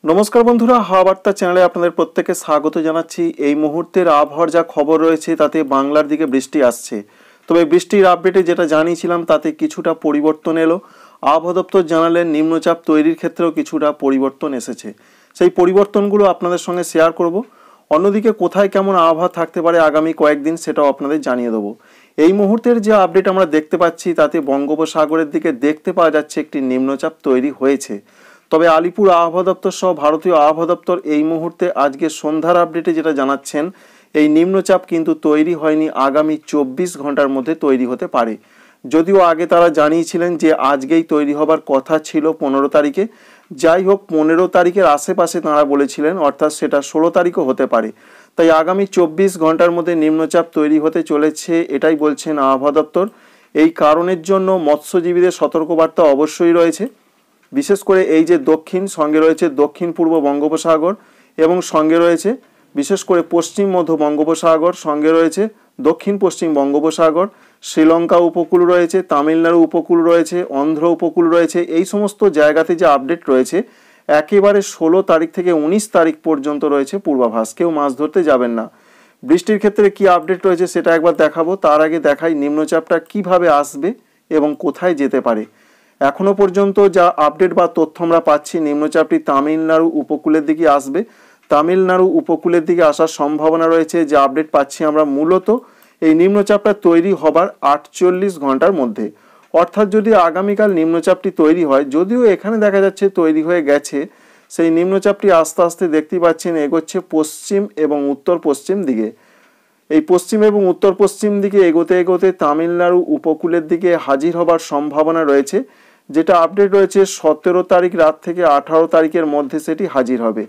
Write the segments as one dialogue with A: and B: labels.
A: নমস্কার বন্ধুরা, হাওয়া বার্তা চ্যানেলে আপনাদের প্রত্যেককে স্বাগত জানাচ্ছি। এই মুহূর্তের আবহাওয়ার যা খবর রয়েছে তাতে বাংলার দিকে বৃষ্টি আসছে। তবে বৃষ্টির আপডেটে যেটা জানিয়েছিলাম তাতে কিছুটা পরিবর্তন এলো। আবহাওয়া দপ্তর জানালেন নিম্নচাপ তৈরির ক্ষেত্রেও কিছুটা পরিবর্তন এসেছে। সেই পরিবর্তনগুলো আপনাদের সঙ্গে শেয়ার করব। অন্যদিকে কোথায় কেমন আবহাওয়া থাকতে পারে আগামী কয়েকদিন সেটাও আপনাদের জানিয়ে দেবো। এই মুহূর্তের যে আপডেট আমরা দেখতে পাচ্ছি তাতে বঙ্গোপসাগরের দিকে দেখতে পাওয়া যাচ্ছে একটি নিম্নচাপ তৈরি হয়েছে। তবে আলিপুর আবহাওয়া দপ্তর সহ ভারতীয় আবহাওয়া দপ্তর এই মুহূর্তে আজকে সন্ধ্যার আপডেটে যেটা জানাচ্ছেন, এই নিম্নচাপ কিন্তু তৈরি হয়নি, আগামী 24 ঘন্টার মধ্যে তৈরি হতে পারে। যদিও আগে তারা জানিয়েছিলেন যে আজকেই তৈরি হবার কথা ছিল 15 তারিখে। যাই হোক, 15 তারিখের আশেপাশে তারা বলেছিলেন, অর্থাৎ সেটা 16 তারিখও হতে পারে। তাই আগামী 24 ঘন্টার মধ্যে নিম্নচাপ তৈরি হতে চলেছে, এটাই বলছেন আবহাওয়া দপ্তর। এই কারণের জন্য মৎস্যজীবীদের সতর্কবার্তা অবশ্যই রয়েছে। বিশেষ করে এই যে দক্ষিণ, সঙ্গে রয়েছে দক্ষিণ পূর্ব বঙ্গোপসাগর এবং সঙ্গে রয়েছে বিশেষ করে পশ্চিম মধ্য বঙ্গোপসাগর, সঙ্গে রয়েছে দক্ষিণ পশ্চিম বঙ্গোপসাগর, শ্রীলঙ্কা উপকূল রয়েছে, তামিলনাড়ু উপকূল রয়েছে, অন্ধ্র উপকূল রয়েছে। এই সমস্ত জায়গাতে যে আপডেট রয়েছে একেবারে 16 তারিখ থেকে 19 তারিখ পর্যন্ত রয়েছে পূর্বাভাস। কেউ মাছ ধরতে যাবেন না। বৃষ্টির ক্ষেত্রে কি আপডেট রয়েছে সেটা একবার দেখাবো। তার আগে দেখাই নিম্নচাপটা কিভাবে আসবে এবং কোথায় যেতে পারে। এখনো পর্যন্ত যা আপডেট বা তথ্য আমরা পাচ্ছি, নিম্নচাপটি তামিলনাড়ু উপকূলের দিকে আসবে। তামিলনাড়ু উপকূলের দিকে আসার সম্ভাবনা রয়েছে। যে আপডেট পাচ্ছি আমরা, মূলত এই নিম্নচাপটা তৈরি হবার 48 ঘন্টার মধ্যে। অর্থাৎ যদি আগামীকাল নিম্নচাপটি তৈরি হয়, যদিও এখানে দেখা যাচ্ছে তৈরি হয়ে গেছে, সেই নিম্নচাপটি আস্তে আস্তে দেখতে পাচ্ছেন এগোচ্ছে পশ্চিম এবং উত্তর পশ্চিম দিকে। এই পশ্চিম এবং উত্তর পশ্চিম দিকে এগোতে এগোতে তামিলনাড়ু উপকূলের দিকে হাজির হবার সম্ভাবনা রয়েছে। যেটা আপডেট রয়েছে 17 তারিখ রাত থেকে 18 তারিখের মধ্যে সেটি হাজির হবে।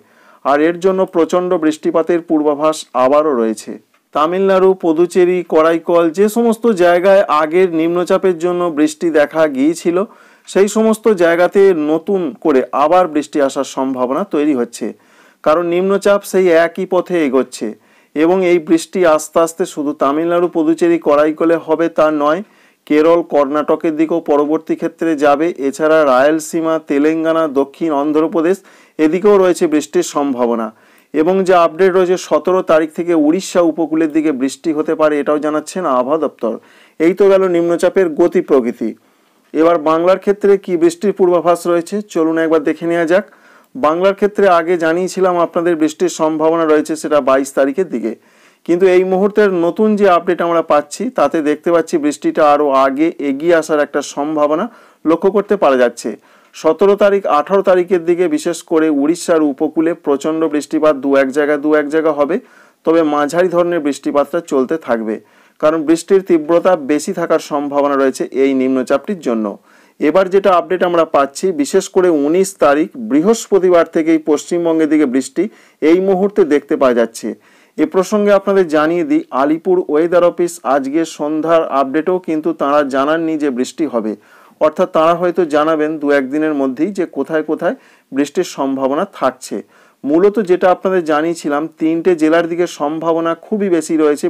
A: আর এর জন্য প্রচণ্ড বৃষ্টিপাতের পূর্বাভাস আবারও রয়েছে। তামিলনাড়ু, পুদুচেরি, করাইকল, যে সমস্ত জায়গায় আগের নিম্নচাপের জন্য বৃষ্টি দেখা গিয়েছিল, সেই সমস্ত জায়গাতে নতুন করে আবার বৃষ্টি আসার সম্ভাবনা তৈরি হচ্ছে। কারণ নিম্নচাপ সেই একই পথে এগোচ্ছে এবং এই বৃষ্টি আস্তে আস্তে শুধু তামিলনাড়ু, পুদুচেরি, করাইকলে হবে তা নয়, কেরল, কর্ণাটকের দিকেও পরবর্তী ক্ষেত্রে যাবে। এছাড়া রায়লসীমা, তেলেঙ্গানা, দক্ষিণ অন্ধ্রপ্রদেশ এদিকেও রয়েছে বৃষ্টির সম্ভাবনা। এবং যে আপডেট রয়েছে 17 তারিখ থেকে উড়িষ্যা উপকূলের দিকে বৃষ্টি হতে পারে, এটাও জানাচ্ছেন আবহাওয়া দপ্তর। এই তো গেল নিম্নচাপের গতি প্রকৃতি। এবার বাংলার ক্ষেত্রে কি বৃষ্টির পূর্বাভাস রয়েছে চলুন একবার দেখে নেওয়া যাক। বাংলার ক্ষেত্রে আগে জানিয়েছিলাম আপনাদের বৃষ্টির সম্ভাবনা রয়েছে, সেটা 22 তারিখের দিকে। কিন্তু এই মুহূর্তের নতুন যে আপডেট আমরা পাচ্ছি তাতে দেখতে পাচ্ছি বৃষ্টিটা আরও আগে এগিয়ে আসার একটা সম্ভাবনা লক্ষ্য করতে পারা যাচ্ছে। 17 তারিখ 18 তারিখের দিকে বিশেষ করে উড়িষ্যার উপকূলে প্রচণ্ড বৃষ্টিপাত দু এক জায়গা হবে। তবে মাঝারি ধরনের বৃষ্টিপাতটা চলতে থাকবে, কারণ বৃষ্টির তীব্রতা বেশি থাকার সম্ভাবনা রয়েছে এই নিম্নচাপটির জন্য। এবার যেটা আপডেট আমরা পাচ্ছি, বিশেষ করে 19 তারিখ বৃহস্পতিবার থেকেই পশ্চিমবঙ্গের দিকে বৃষ্টি এই মুহূর্তে দেখতে পাওয়া যাচ্ছে। এ প্রসঙ্গে আপনাদের জানিয়ে দিই, আলিপুর ওয়েদার অফিস আজকে সন্ধ্যার আপডেটেও কিন্তু তাঁরা জানাননি যে বৃষ্টি হবে। অর্থাৎ তাঁরা হয়তো জানাবেন দু একদিনের মধ্যেই যে কোথায় কোথায় বৃষ্টির সম্ভাবনা থাকছে। মূলত যেটা আপনাদের জানিয়েছিলাম, 3টে জেলার দিকে সম্ভাবনা খুবই বেশি রয়েছে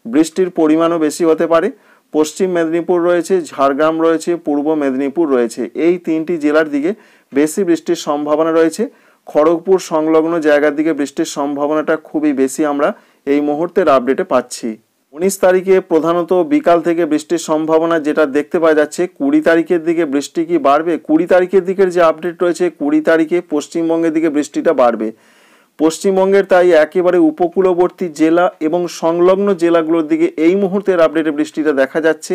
A: বৃষ্টির পরিমাণও বেশি হতে পারে। পশ্চিম মেদিনীপুর রয়েছে, ঝাড়গ্রাম রয়েছে, পূর্ব মেদিনীপুর রয়েছে। এই 3টি জেলার দিকে বেশি বৃষ্টির সম্ভাবনা রয়েছে। খড়গপুর সংলগ্ন জায়গার দিকে বৃষ্টির সম্ভাবনাটা খুবই বেশি আমরা এই মুহূর্তের আপডেটে পাচ্ছি। 19 তারিখে প্রধানত বিকাল থেকে বৃষ্টির সম্ভাবনা যেটা দেখতে পাওয়া যাচ্ছে। 20 তারিখের দিকে বৃষ্টি কি বাড়বে? 20 তারিখের দিকের যে আপডেট রয়েছে, 20 তারিখে পশ্চিমবঙ্গের দিকে বৃষ্টিটা বাড়বে। পশ্চিমবঙ্গের তাই একেবারে উপকূলবর্তী জেলা এবং সংলগ্ন জেলাগুলোর দিকে এই মুহূর্তের আপডেটে বৃষ্টিটা দেখা যাচ্ছে।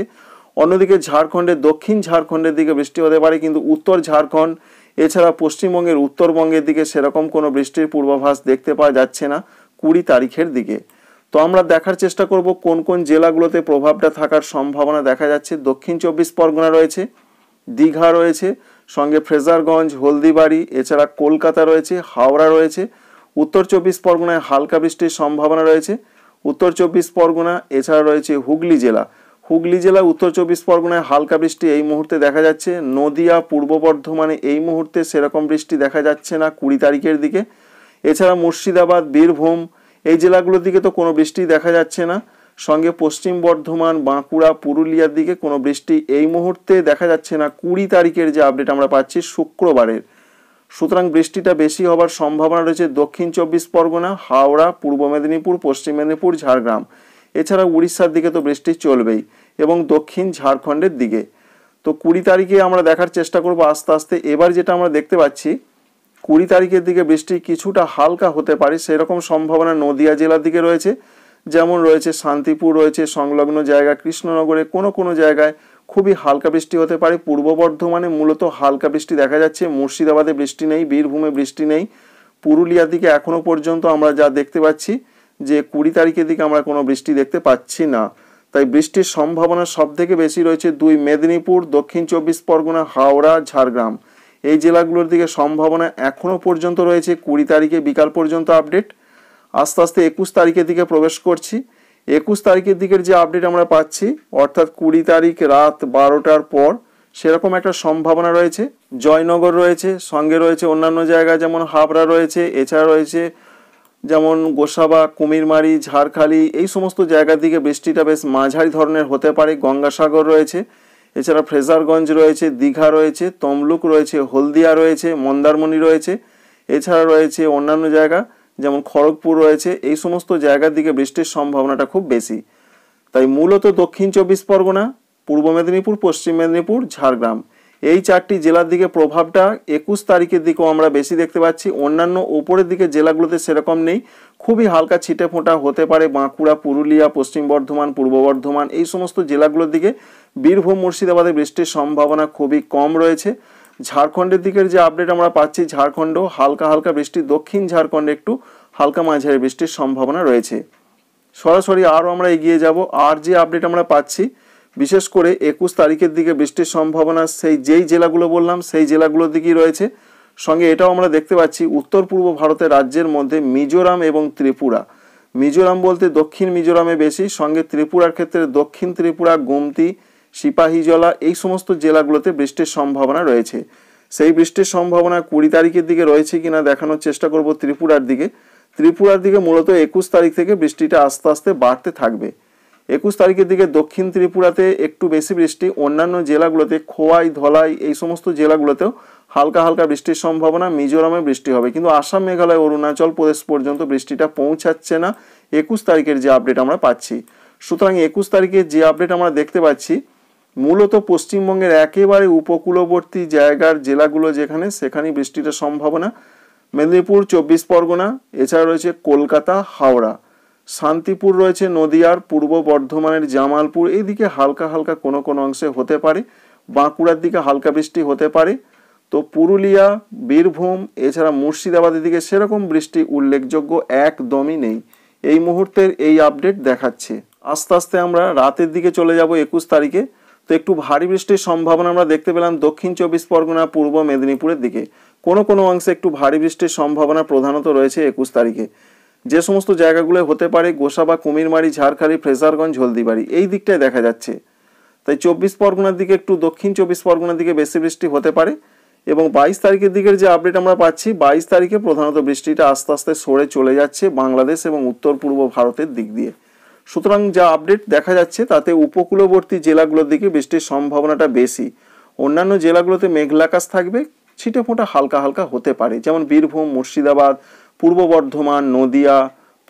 A: অন্যদিকে ঝাড়খণ্ডের, দক্ষিণ ঝাড়খণ্ডের দিকে বৃষ্টি হতে পারে, কিন্তু উত্তর ঝাড়খণ্ড এছাড়া পশ্চিমবঙ্গের উত্তরবঙ্গের দিকে সেরকম কোনো বৃষ্টির পূর্বাভাস দেখতে পাওয়া যাচ্ছে না 20 তারিখের দিকে। তো আমরা দেখার চেষ্টা করব কোন কোন জেলাগুলোতে প্রভাবটা থাকার সম্ভাবনা দেখা যাচ্ছে। দক্ষিণ 24 পরগনা রয়েছে, দীঘা রয়েছে, সঙ্গে ফ্রেজারগঞ্জ, হলদিবাড়ি, এছাড়া কলকাতা রয়েছে, হাওড়া রয়েছে। উত্তর 24 পরগনায় হালকা বৃষ্টির সম্ভাবনা রয়েছে। উত্তর 24 পরগনা এছাড়া রয়েছে হুগলি জেলা, উত্তর 24 পরগনায় হালকা বৃষ্টি এই মুহূর্তে দেখা যাচ্ছে। নদিয়া, পূর্ব বর্ধমানে এই মুহূর্তে সেরকম বৃষ্টি দেখা যাচ্ছে না 20 তারিখের দিকে। এছাড়া মুর্শিদাবাদ, বীরভূম এই জেলাগুলোর দিকে তো কোনো বৃষ্টি দেখা যাচ্ছে না। সঙ্গে পশ্চিম বর্ধমান, বাঁকুড়া, পুরুলিয়ার দিকে কোনো বৃষ্টি এই মুহূর্তে দেখা যাচ্ছে না 20 তারিখের যে আপডেট আমরা পাচ্ছি শুক্রবারের। সুতরাং বৃষ্টিটা বেশি হবার সম্ভাবনা রয়েছে দক্ষিণ 24 পরগনা, হাওড়া, পূর্ব মেদিনীপুর, পশ্চিম মেদিনীপুর, ঝাড়গ্রাম। এছাড়া উড়িষ্যার দিকে তো বৃষ্টি চলবেই এবং দক্ষিণ ঝাড়খণ্ডের দিকে। তো 20 তারিখে আমরা দেখার চেষ্টা করব আস্তে আস্তে। এবার যেটা আমরা দেখতে পাচ্ছি 20 তারিখের দিকে বৃষ্টি কিছুটা হালকা হতে পারে সেরকম সম্ভাবনা নদিয়া জেলার দিকে রয়েছে। যেমন রয়েছে শান্তিপুর, রয়েছে সংলগ্ন জায়গা কৃষ্ণনগরে কোনো জায়গায় খুবই হালকা বৃষ্টি হতে পারে। পূর্ব বর্ধমানে মূলত হালকা বৃষ্টি দেখা যাচ্ছে, মুর্শিদাবাদে বৃষ্টি নেই, বীরভূমে বৃষ্টি নেই। পুরুলিয়ার দিকে এখনো পর্যন্ত আমরা যা দেখতে পাচ্ছি যে 20 তারিখের দিকে আমরা কোনো বৃষ্টি দেখতে পাচ্ছি না। তাই বৃষ্টির সম্ভাবনা সব থেকে বেশি রয়েছে 2 মেদিনীপুর, দক্ষিণ 24 পরগনা, হাওড়া, ঝাড়গ্রাম এই জেলাগুলোর দিকে সম্ভাবনা এখনো পর্যন্ত রয়েছে। 20 তারিখে বিকাল পর্যন্ত আপডেট। আস্তে আস্তে 21 তারিখের দিকে প্রবেশ করছি। 21 তারিখের দিকের যে আপডেট আমরা পাচ্ছি অর্থাৎ 20 তারিখ রাত 12টার পর সেরকম একটা সম্ভাবনা রয়েছে। জয়নগর রয়েছে, সঙ্গে রয়েছে অন্যান্য জায়গা যেমন হাবড়া রয়েছে, এছাড়া রয়েছে যেমন গোসাবা, কুমিরমারি, ঝাড়খালি এই সমস্ত জায়গার দিকে বৃষ্টিটা বেশ মাঝারি ধরনের হতে পারে। গঙ্গাসাগর রয়েছে, এছাড়া ফ্রেজারগঞ্জ রয়েছে, দীঘা রয়েছে, তমলুক রয়েছে, হলদিয়া রয়েছে, মন্দারমণি রয়েছে, এছাড়া রয়েছে অন্যান্য জায়গা যেমন খড়গপুর রয়েছে। এই সমস্ত জায়গার দিকে বৃষ্টির সম্ভাবনাটা খুব বেশি। তাই মূলত দক্ষিণ 24 পরগনা, পূর্ব মেদিনীপুর, পশ্চিম মেদিনীপুর, ঝাড়গ্রাম এই 4টি জেলার দিকে প্রভাবটা 21 তারিখের দিকেও আমরা বেশি দেখতে পাচ্ছি। অন্যান্য ওপরের দিকে জেলাগুলোতে সেরকম নেই, খুবই হালকা ছিটে ফোঁটা হতে পারে বাঁকুড়া, পুরুলিয়া, পশ্চিম বর্ধমান, পূর্ব বর্ধমান এই সমস্ত জেলাগুলোর দিকে। বীরভূম, মুর্শিদাবাদে বৃষ্টির সম্ভাবনা খুবই কম রয়েছে। ঝাড়খণ্ডের দিকের যে আপডেট আমরা পাচ্ছি ঝাড়খণ্ডেও হালকা হালকা বৃষ্টি, দক্ষিণ ঝাড়খণ্ডে একটু হালকা মাঝারি বৃষ্টির সম্ভাবনা রয়েছে। সরাসরি আরও আমরা এগিয়ে যাব। আর যে আপডেট আমরা পাচ্ছি বিশেষ করে 21 তারিখের দিকে বৃষ্টির সম্ভাবনা যেই জেলাগুলো বললাম সেই জেলাগুলোর দিকেই রয়েছে। সঙ্গে এটাও আমরা দেখতে পাচ্ছি উত্তর পূর্ব ভারতের রাজ্যের মধ্যে মিজোরাম এবং ত্রিপুরা। মিজোরাম বলতে দক্ষিণ মিজোরামে বেশি, সঙ্গে ত্রিপুরার ক্ষেত্রে দক্ষিণ ত্রিপুরা, গোমতি, সিপাহীজলা এই সমস্ত জেলাগুলোতে বৃষ্টির সম্ভাবনা রয়েছে। সেই বৃষ্টির সম্ভাবনা 20 তারিখের দিকে রয়েছে কিনা দেখানোর চেষ্টা করব। ত্রিপুরার দিকে মূলত 21 তারিখ থেকে বৃষ্টিটা আস্তে আস্তে বাড়তে থাকবে। 21 তারিখের দিকে দক্ষিণ ত্রিপুরাতে একটু বেশি বৃষ্টি, অন্যান্য জেলাগুলোতে খোয়াই, ধলাই এই সমস্ত জেলাগুলোতেও হালকা হালকা বৃষ্টির সম্ভাবনা। মিজোরামে বৃষ্টি হবে, কিন্তু আসাম, মেঘালয়, অরুণাচল প্রদেশ পর্যন্ত বৃষ্টিটা পৌঁছাচ্ছে না 21 তারিখের যে আপডেট আমরা পাচ্ছি। সুতরাং 21 তারিখের যে আপডেট আমরা দেখতে পাচ্ছি মূলত পশ্চিমবঙ্গের একেবারে উপকূলবর্তী জায়গার জেলাগুলো যেখানে সেখানেই বৃষ্টিটার সম্ভাবনা। মেদিনীপুর, 24 পরগনা, এছাড়া রয়েছে কলকাতা, হাওড়া, শান্তিপুর রয়েছে নদিয়ার, পূর্ব বর্ধমানের জামালপুর এইদিকে হালকা হালকা কোনো অংশে হতে পারে। বাঁকুড়ার দিকে হালকা বৃষ্টি হতে পারে। তো পুরুলিয়া, বীরভূম এছাড়া মুর্শিদাবাদের দিকে সেরকম বৃষ্টি উল্লেখযোগ্য একদমই নেই। এই মুহূর্তের এই আপডেট দেখাচ্ছে। আস্তে আস্তে আমরা রাতের দিকে চলে যাব 21 তারিখে। তো একটু ভারী বৃষ্টির সম্ভাবনা আমরা দেখতে পেলাম দক্ষিণ 24 পরগনা, পূর্ব মেদিনীপুরের দিকে কোনো অংশে একটু ভারী বৃষ্টির সম্ভাবনা প্রধানত রয়েছে 21 তারিখে। যে সমস্ত জায়গাগুলো হতে পারে গোসাবা, কুমিরমারি, ঝাড়খালি, ফ্রেজারগঞ্জ, হলদিবাড়ি এই দিকটায় দেখা যাচ্ছে। তাই 24 পরগনার দিকে একটু দক্ষিণ 24 পরগনার দিকে বেশি বৃষ্টি হতে পারে। এবং 22 তারিখের দিকের যে আপডেট আমরা পাচ্ছি 22 তারিখে প্রধানত বৃষ্টিটা আস্তে আস্তে সরে চলে যাচ্ছে বাংলাদেশ এবং উত্তর পূর্ব ভারতের দিক দিয়ে। সুতরাং যা আপডেট দেখা যাচ্ছে তাতে উপকূলবর্তী জেলাগুলোর দিকে বৃষ্টির সম্ভাবনাটা বেশি। অন্যান্য জেলাগুলোতে মেঘলা আকাশ থাকবে, ছিটে ফোঁটা হালকা হালকা হতে পারে, যেমন বীরভূম, মুর্শিদাবাদ, পূর্ব বর্ধমান, নদিয়া,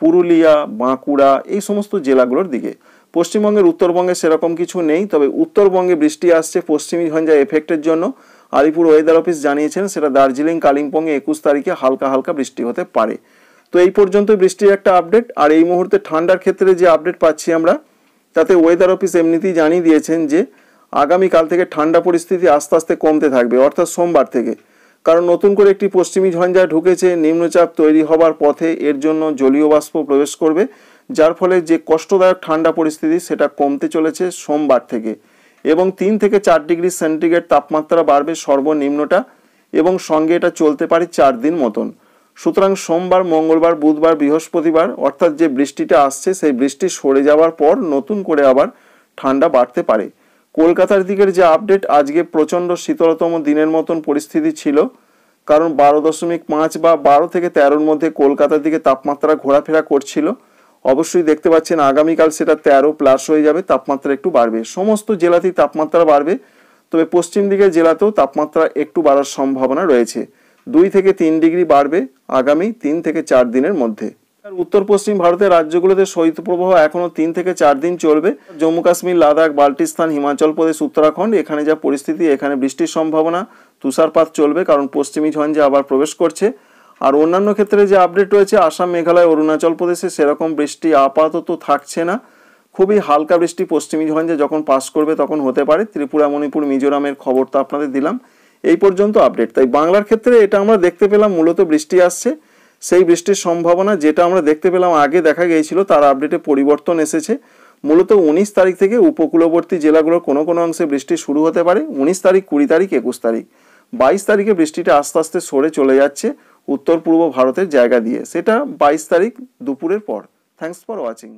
A: পুরুলিয়া, বাঁকুড়া এই সমস্ত জেলাগুলোর দিকে। পশ্চিমবঙ্গের উত্তরবঙ্গে সেরকম কিছু নেই, তবে উত্তরবঙ্গে বৃষ্টি আসছে পশ্চিমী ঝঞ্ঝা এফেক্টের জন্য। আলিপুর ওয়েদার অফিস জানিয়েছেন সেটা দার্জিলিং, কালিম্পংয়ে 21 তারিখে হালকা হালকা বৃষ্টি হতে পারে। তো এই পর্যন্ত বৃষ্টির একটা আপডেট। আর এই মুহূর্তে ঠান্ডার ক্ষেত্রে যে আপডেট পাচ্ছি আমরা তাতে ওয়েদার অফিস এমনিতেই জানিয়ে দিয়েছেন যে আগামীকাল থেকে ঠান্ডা পরিস্থিতি আস্তে আস্তে কমতে থাকবে, অর্থাৎ সোমবার থেকে। কারণ নতুন করে একটি পশ্চিমী ঝঞ্ঝা ঢুকেছে, নিম্নচাপ তৈরি হবার পথে, এর জন্য জলীয় বাষ্প প্রবেশ করবে, যার ফলে যে কষ্টদায়ক ঠান্ডা পরিস্থিতি সেটা কমতে চলেছে সোমবার থেকে। এবং 3 থেকে 4 ডিগ্রি সেন্টিগ্রেড তাপমাত্রা বাড়বে সর্বনিম্নটা, এবং সঙ্গে এটা চলতে পারে 4 দিন মতন। সুতরাং সোমবার, মঙ্গলবার, বুধবার, বৃহস্পতিবার অর্থাৎ যে বৃষ্টিটা আসছে সেই বৃষ্টি সরে যাওয়ার পর নতুন করে আবার ঠান্ডা বাড়তে পারে। কলকাতার দিকের যে আপডেট, আজকে প্রচণ্ড শীতলতম দিনের মতন পরিস্থিতি ছিল, কারণ 12.5 বা 12 থেকে 13-র মধ্যে কলকাতার দিকে তাপমাত্রা ঘোরাফেরা করছিল। অবশ্যই দেখতে পাচ্ছেন আগামীকাল সেটা 13+ হয়ে যাবে, তাপমাত্রা একটু বাড়বে। সমস্ত জেলাতেই তাপমাত্রা বাড়বে, তবে পশ্চিম দিকের জেলাতেও তাপমাত্রা একটু বাড়ার সম্ভাবনা রয়েছে। 2 থেকে 3 ডিগ্রি বাড়বে আগামী 3 থেকে 4 দিনের মধ্যে। আর উত্তর পশ্চিম ভারতের রাজ্যগুলোতে শৈত্যপ্রবাহ এখনও 3 থেকে 4 দিন চলবে। জম্মু কাশ্মীর, লাদাখ, বাল্টিস্তান, হিমাচল প্রদেশ, উত্তরাখণ্ড, এখানে যা পরিস্থিতি, এখানে বৃষ্টির সম্ভাবনা, তুষারপাত চলবে কারণ পশ্চিমী ঝঞ্ঝে আবার প্রবেশ করছে। আর অন্যান্য ক্ষেত্রে যে আপডেট রয়েছে, আসাম, মেঘালয়, অরুণাচল প্রদেশে সেরকম বৃষ্টি আপাতত থাকছে না। খুবই হালকা বৃষ্টি পশ্চিমী ঝঞ্ঝে যখন পাস করবে তখন হতে পারে। ত্রিপুরা, মণিপুর, মিজোরামের খবর তো আপনাদের দিলাম। এই পর্যন্ত আপডেট। তাই বাংলার ক্ষেত্রে এটা আমরা দেখতে পেলাম মূলত বৃষ্টি আসছে। সেই বৃষ্টির সম্ভাবনা যেটা আমরা দেখতে পেলাম আগে দেখা গিয়েছিল তার আপডেটে পরিবর্তন এসেছে। মূলত 19 তারিখ থেকে উপকূলবর্তী জেলাগুলোর কোনো কোনো অংশে বৃষ্টি শুরু হতে পারে। 19 তারিখ, 20 তারিখ, 21 তারিখ, 22 তারিখে বৃষ্টিটা আস্তে আস্তে সরে চলে যাচ্ছে উত্তর পূর্ব ভারতের জায়গা দিয়ে। সেটা 22 তারিখ দুপুরের পর। Thanks for watching.